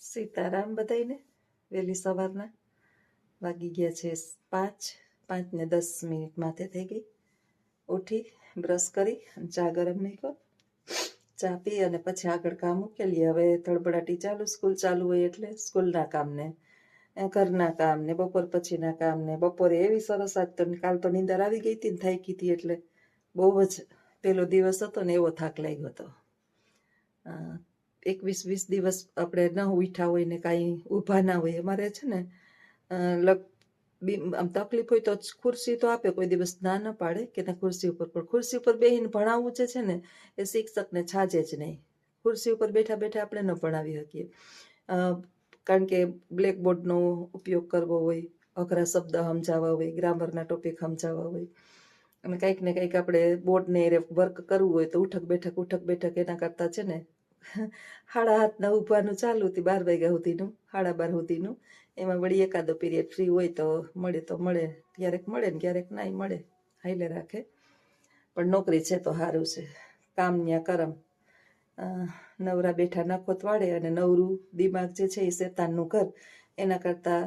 સીતારામ બધાઈને વહેલી સવારના વાગી ગયા છે 5:05 માથે થઈ ગઈ. ઉઠી બ્રશ કરી અને ચા ગરમ મૂક્યો. ચા પી અને પછી આગળ કામ મૂકેલી. હવે ધડબડાટી ચાલુ, સ્કૂલ ચાલુ હોય એટલે સ્કૂલના કામને, ઘરના કામને, બપોર પછીના કામને. બપોરે એવી સરસ આજ તો કાલ તો નીંદર આવી ગઈ હતી ને થાકી હતી એટલે બહુ જ પેલો દિવસ હતો ને એવો થાક લાગ્યો હતો. 21-20 દિવસ આપણે ન ઉઠ્યા હોય ને કાંઈ ઊભા ના હોય. અમારે છે ને આમ તકલીફ હોય તો ખુરશી તો આપે, કોઈ દિવસ ના ન પાડે કે ના ખુરશી ઉપર, પણ ખુરશી ઉપર બેહીને ભણાવવું જે છે ને એ શિક્ષકને છાજે જ નહીં. ખુરશી ઉપર બેઠા બેઠા આપણે ન ભણાવી શકીએ, કારણ કે બ્લેકબોર્ડનો ઉપયોગ કરવો હોય, અઘરા શબ્દ સમજાવવા હોય, ગ્રામરના ટોપિક સમજાવવા હોય અને કંઈક ને કંઈક આપણે બોર્ડને વર્ક કરવું હોય તો ઉઠક બેઠક એના કરતાં છે ને 7:30 ઊભવાનું ચાલુ હતી 12 વાગ્યા સુધીનું, 12:30 સુધીનું. એમાં વળી એકાદો પીરિયડ ફ્રી હોય તો મળે, ક્યારેક મળે ને ક્યારેક નાય મળે, હાઈલે રાખે. પણ નોકરી છે તો સારું છે, કામ ન્યા કરમ. નવરા બેઠા નખોત વાળે અને નવરું દિમાગ જે છે એ શેતાનનું ઘર. એના કરતાં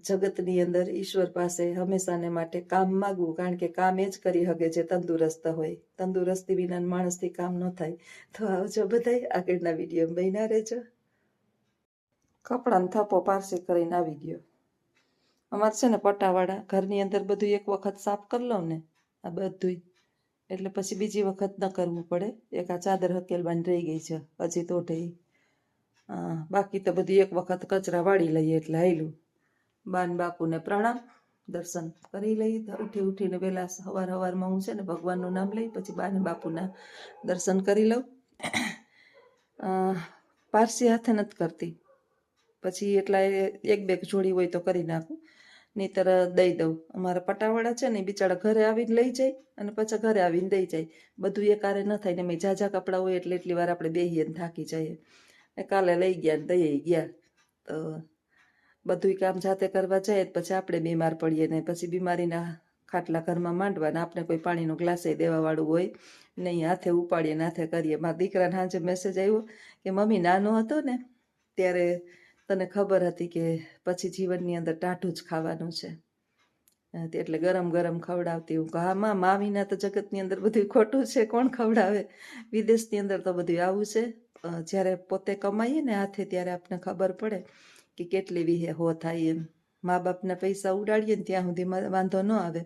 જગતની અંદર ઈશ્વર પાસે હંમેશાને માટે કામ માગવું, કારણ કે કામ એ જ કરી શકે જે તંદુરસ્ત હોય. તંદુરસ્તી વિના માણસથી કામ ન થાય. તો આવજો બધાય, આગળના વિડીયો બન્યા રહેજો. કપડાને થપ્પો પારસી કરીને આવી ગયો. અમારે છે ને પટાવાળા ઘરની અંદર બધું એક વખત સાફ કરી લઉં ને આ બધું, એટલે પછી બીજી વખત ન કરવું પડે. એક આ ચાદર હકેલવાની રહી ગઈ છે હજી તો ઢઈ. બાકી તો બધું એક વખત કચરા વાળી લઈએ એટલે હાયલું. બાન બાપુને પ્રણામ, દર્શન કરી લઈ. ઉઠીને વહેલા સવારમાં હું છે ને ભગવાનનું નામ લઈ પછી બાને બાપુના દર્શન કરી લઉં. પારસી હાથે નથી કરતી, પછી એટલા એક બે જોડી હોય તો કરી નાખું, નહીંતર દઈ દઉં. અમારા પટાવાળા છે ને બિચારા ઘરે આવીને લઈ જાય અને પછી ઘરે આવીને દઈ જાય. બધું એ કારે ન થાય ને મેં ઝાઝા કપડાં હોય એટલે એટલી વાર આપણે બેહીએ ને થાકી જઈએ. કાલે લઈ ગયા ને દઈ ગયા તો બધું કામ જાતે કરવા જાય પછી આપણે બીમાર પડીએ ને પછી બીમારીના ખાટલા ઘરમાં માંડવાના. આપણે કોઈ પાણીનો ગ્લાસે દેવાવાળું હોય નહીં, હાથે ઉપાડીએ ને હાથે કરીએ. મારા દીકરાને સાંજે મેસેજ આવ્યો કે મમ્મી નાનો હતો ને ત્યારે તને ખબર હતી કે પછી જીવનની અંદર ટાઢું જ ખાવાનું છે, એટલે ગરમ ગરમ ખવડાવતી. હું હા માં, મા વિના તો જગતની અંદર બધું ખોટું છે, કોણ ખવડાવે. વિદેશની અંદર તો બધું આવું છે. જ્યારે પોતે કમાઈએ ને હાથે ત્યારે આપણને ખબર પડે કે કેટલી વિહે હો થાય એમ. મા બાપના પૈસા ઉડાડીએ ને ત્યાં સુધી વાંધો ન આવે,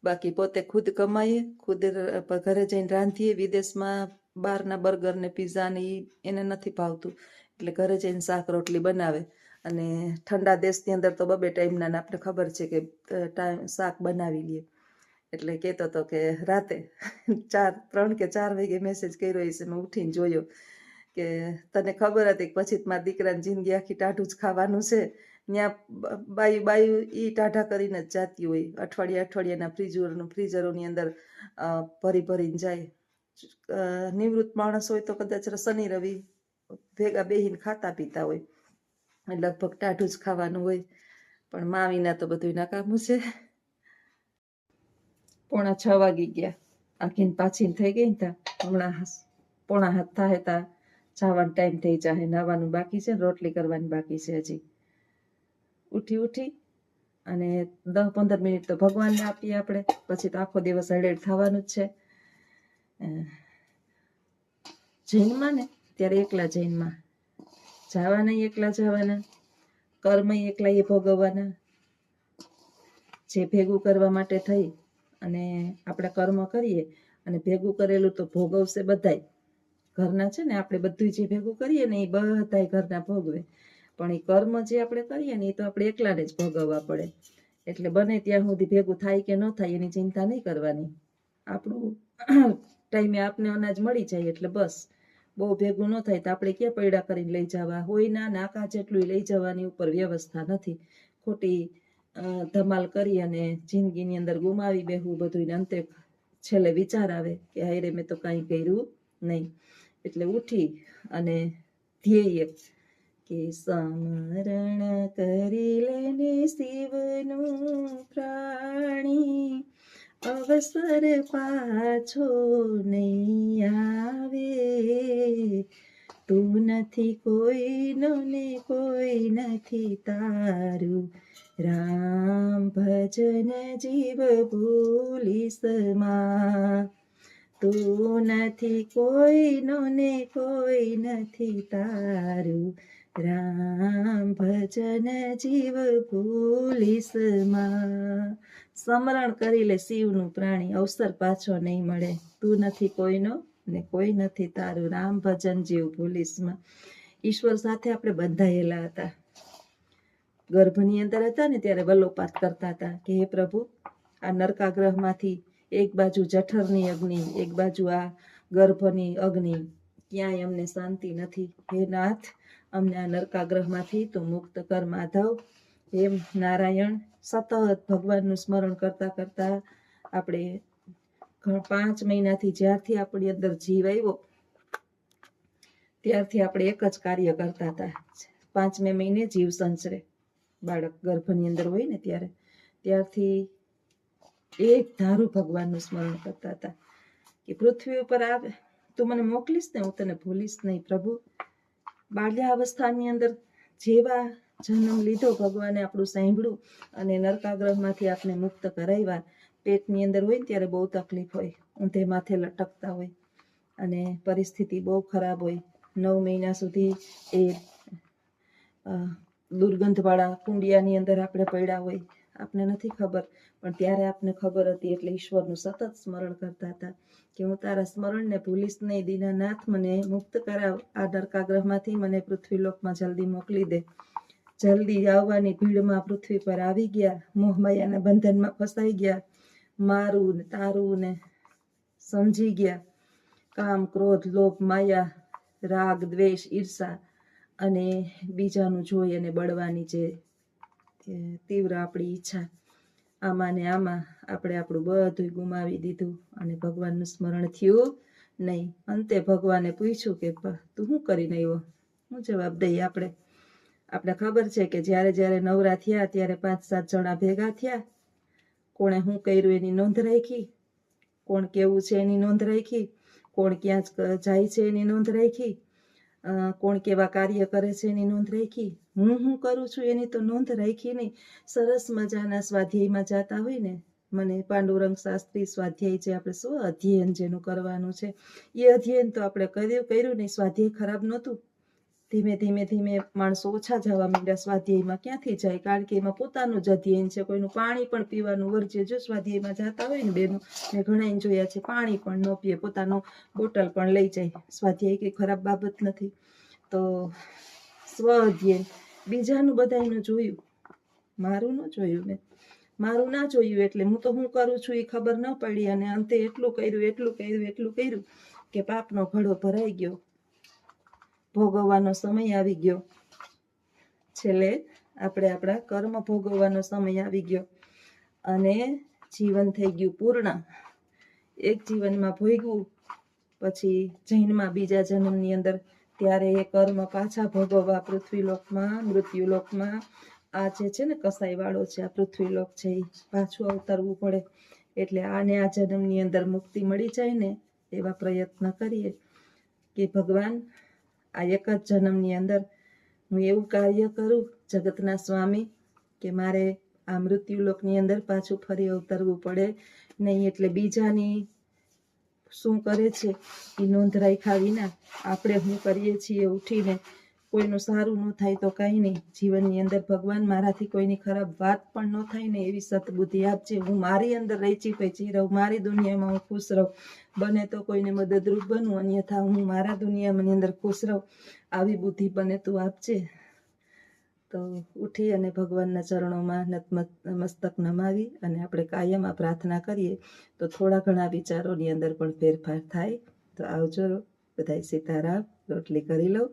બાકી પોતે ખુદ કમાઈએ, ખુદ ઘરે જઈને રાંધીએ. વિદેશમાં બહારના બર્ગર ને પીઝા ને એને નથી ભાવતું, એટલે ઘરે જઈને શાક રોટલી બનાવે. અને ઠંડા દેશની અંદર તો 2 ટાઈમના આપણે ખબર છે કે શાક બનાવી લઈએ. એટલે કહેતો હતો કે રાતે 3 કે 4 વાગે મેસેજ કર્યો હશે, મેં ઉઠીને જોયો કે તને ખબર હતી પછી મારા દીકરાની જિંદગી આખી ટાઢું જ ખાવાનું છે. ત્યાં બાયું એ ટાઢા કરીને જ જાતી હોય. અઠવાડિયાના ફ્રીઝરોની અંદર ભરીને જાય. નિવૃત્ત માણસ હોય તો કદાચ શનિ રવિ ભેગા બેહીને ખાતા પીતા હોય, લગભગ ટાઢું જ ખાવાનું હોય. પણ મા વિના તો બધું નાકામું છે. 6:45 વાગી ગયા. આખીને પાછીને થઈ ગઈ ને હમણાં 6:45 થાય તા જવાનો ટાઈમ થઈ જાય. નાવાનું બાકી છે, રોટલી કરવાની બાકી છે હજી. ઉઠી અને 10-15 મિનિટ તો ભગવાનને આપીએ આપણે, પછી તો આખો દિવસ હળેડ થવાનું જ છે. જૈનમાં ને ત્યારે એકલા જૈનમાં જવાના, એકલા જવાના, કર્મ એકલા એ ભોગવવાના. જે ભેગું કરવા માટે થઈ અને આપણે કર્મ કરીએ અને ભેગું કરેલું તો ભોગવશે બધાય. ઘરના છે ને આપણે બધું જે ભેગું કરીએ ને એ બધાય ઘરના ભોગવે, પણ એ કર્મ જે આપણે કરીએ ને એ તો આપણે એકલાને જ ભોગવવા પડે. એટલે બને ત્યાં સુધી ભેગું થાય કે ન થાય એની ચિંતા નહીં કરવાની. આપણું ટાઈમે આપને અનાજ મળી જાય એટલે બસ. બહુ ભેગું ન થાય તો આપણે ક્યાં પૈડા કરીને લઈ જવા હોય. ના નાકા જેટલું લઈ જવાની ઉપર વ્યવસ્થા નથી. ખોટી ધમાલ કરી અને જિંદગીની અંદર ગુમાવી બેહવું બધું. અંતે છેલ્લે વિચાર આવે કે હાયરે મેં તો કાંઈ કર્યું નહીં. એટલે ઉઠી અને ધ્યેય કે સમરણ કરી લેને શિવનું પ્રાણી, અવસર પાછો નહીં આવે. તું નથી કોઈનો ને કોઈ નથી તારું, રામ ભજન જીવ ભૂલીશ માં. તું નથી કોઈનો ને કોઈ નથી તારું, રામ ભજન જીવ ભૂલીશ માં. સ્મરણ કરી લે શિવનું પ્રાણી, અવસર પાછો નહીં મળે. તું નથી કોઈનો ને કોઈ નથી તારું, રામ ભજન જીવ ભૂલીશ માં. ઈશ્વર સાથે આપણે બંધાયેલા હતા. ગર્ભની અંદર હતા ને ત્યારે વલોપાત કરતા હતા કે હે પ્રભુ, આ નરકાગ્રહમાંથી એક બાજુ જઠરની અગ્નિ, એક બાજુ આ ગર્ભની અગ્નિ, ક્યાંય અમને શાંતિ નથી. હે નાથ, અમને આ નરકાગ્રહમાંથી તું મુક્ત કર માધવ. એમ નારાયણ સતત ભગવાનનું સ્મરણ કરતા કરતા આપણે 5 મહિનાથી જ્યારથી આપણી અંદર જીવ આવ્યો ત્યારથી આપણે એક જ કાર્ય કરતા હતા. 5મે મહિને જીવ સંચરે, બાળક ગર્ભની અંદર હોય ને ત્યારથી એક ધારું ભગવાનનું સ્મરણ કરતા હતા કે પૃથ્વી ઉપર આવે તું મને મોકલીશ ને હું તને ભૂલીશ નહીં પ્રભુ. બાલ્યાવસ્થાની અંદર જેવા જન્મ લીધો, ભગવાને આપણું સાંભળ્યું અને નરકાગ્રહમાંથી આપણે મુક્ત કરાવ્યા. પેટની અંદર હોય ને ત્યારે બહુ તકલીફ હોય, ઊંધે માથે લટકતા હોય અને પરિસ્થિતિ બહુ ખરાબ હોય. 9 મહિના સુધી એ દુર્ગંધવાળા કુંડિયાની અંદર આપણે પડ્યા હોય, આપણે નથી ખબર, પણ ત્યારે આપણે ખબર હતી એટલે ઈશ્વરનું સતત સ્મરણ કરતા હતા કે હું તારા સ્મરણને ભૂલીશ નહીં. દીનાનાથ, મને મુક્ત કરાવ આ નરકાગ્રહમાંથી, મને પૃથ્વીલોકમાં જલ્દી મોકલી દે. જલ્દી આવવાની ભીડમાં પૃથ્વી પર આવી ગયા, મોહમાયાના બંધનમાં ફસાઈ ગયા, મારું ને તારું ને સમજી ગયા. કામ, ક્રોધ, લોભ, માયા, રાગ, દ્વેષ, ઈર્ષા અને બીજાનું જોઈ અને બળવાની જે તીવ્ર આપણી ઈચ્છા, આમાં ને આમાં આપણે આપણું બધું ગુમાવી દીધું અને ભગવાનનું સ્મરણ થયું નહીં. અંતે ભગવાને પૂછ્યું કે તું શું કરીને આવ્યો? શું જવાબ દઈએ આપણે? આપણે ખબર છે કે જ્યારે જ્યારે નવરા થયા ત્યારે 5-7 જણા ભેગા થયા, કોણે શું કર્યું એની નોંધ રાખી, કોણ કેવું છે એની નોંધ રાખી, કોણ ક્યાં જાય છે એની નોંધ રાખી, કોણ કેવા કાર્ય કરે છે એની નોંધ રાખી. હું કરું છું એની તો નોંધ રાખી નહીં. સરસ મજાના સ્વાધ્યાયમાં જતા હોય ને, મને પાંડુરંગ શાસ્ત્રી સ્વાધ્યાય છે, આપણે સ્વ અધ્યયન જેનું કરવાનું છે એ અધ્યયન તો આપણે કર્યું નહીં. સ્વાધ્યાય ખરાબ નહોતું. ધીમે ધીમે માણસો ઓછા જવા માંડ્યા સ્વાધ્યાયમાં. ક્યાંથી જાય? કારણ કે એમાં પોતાનું જ અધ્યયન છે. કોઈનું પાણી પણ પીવાનું વર્જ્ય. જો સ્વાધ્યાયમાં જતા હોય ને બેનું, મેં ઘણા જોયા છે, પાણી પણ ન પીએ, પોતાનું બોટલ પણ લઈ જાય. સ્વાધ્યાય કંઈ ખરાબ બાબત નથી. તો સ્વ અધ્યયન બીજાનું બધાનું જોયું, મારું ન જોયું. મેં મારું ના જોયું એટલે હું તો શું કરું છું એ ખબર ન પડી અને અંતે એટલું કર્યું કે પાપનો ઘડો ભરાઈ ગયો, ભોગવવાનો સમય આવી ગયો. છેલ્લે આપણે આપણા કર્મ ભોગવવાનો સમય આવી ગયો અને જીવન થઈ ગયું પૂર્ણ. એક જીવનમાં ભોગવું, પછી જૈનમાં બીજા જન્મની અંદર ત્યારે એ કર્મ પાછા ભોગવવા પૃથ્વીલોકમાં, મૃત્યુલોકમાં. આ જે છે ને કસાઈવાળો છે, આ પૃથ્વીલોક છે, એ પાછું અવતરવું પડે. એટલે આને આ જન્મની અંદર મુક્તિ મળી જાય ને એવા પ્રયત્ન કરીએ કે ભગવાન આ એક જ જન્મની અંદર હું એવું કાર્ય કરું જગતના સ્વામી કે મારે આ મૃત્યુલોકની અંદર પાછું ફરી અવતરવું પડે નહીં. એટલે બીજાની શું કરે છે એ નોંધ રાખ્યા વિના આપણે શું કરીએ છીએ ઉઠીને કોઈનું સારું ન થાય તો કાંઈ નહીં. જીવનની અંદર ભગવાન મારાથી કોઈની ખરાબ વાત પણ ન થાય ને એવી સદબુદ્ધિ આપજે. હું મારી અંદર રહીચી પૈચી રહું, મારી દુનિયામાં હું ખુશ રહું. બને તો કોઈને મદદરૂપ બનું, અન્યથા હું મારા દુનિયાની અંદર ખુશ રહું. આવી બુદ્ધિ બને તું આપજે. તો ઉઠી અને ભગવાનના ચરણોમાં નતમસ્તક નમાવી અને આપણે કાયમ આ પ્રાર્થના કરીએ તો થોડા ઘણા વિચારોની અંદર પણ ફેરફાર થાય. તો આવજો બધાય. સીતારામ. રોટલી કરી લઉં.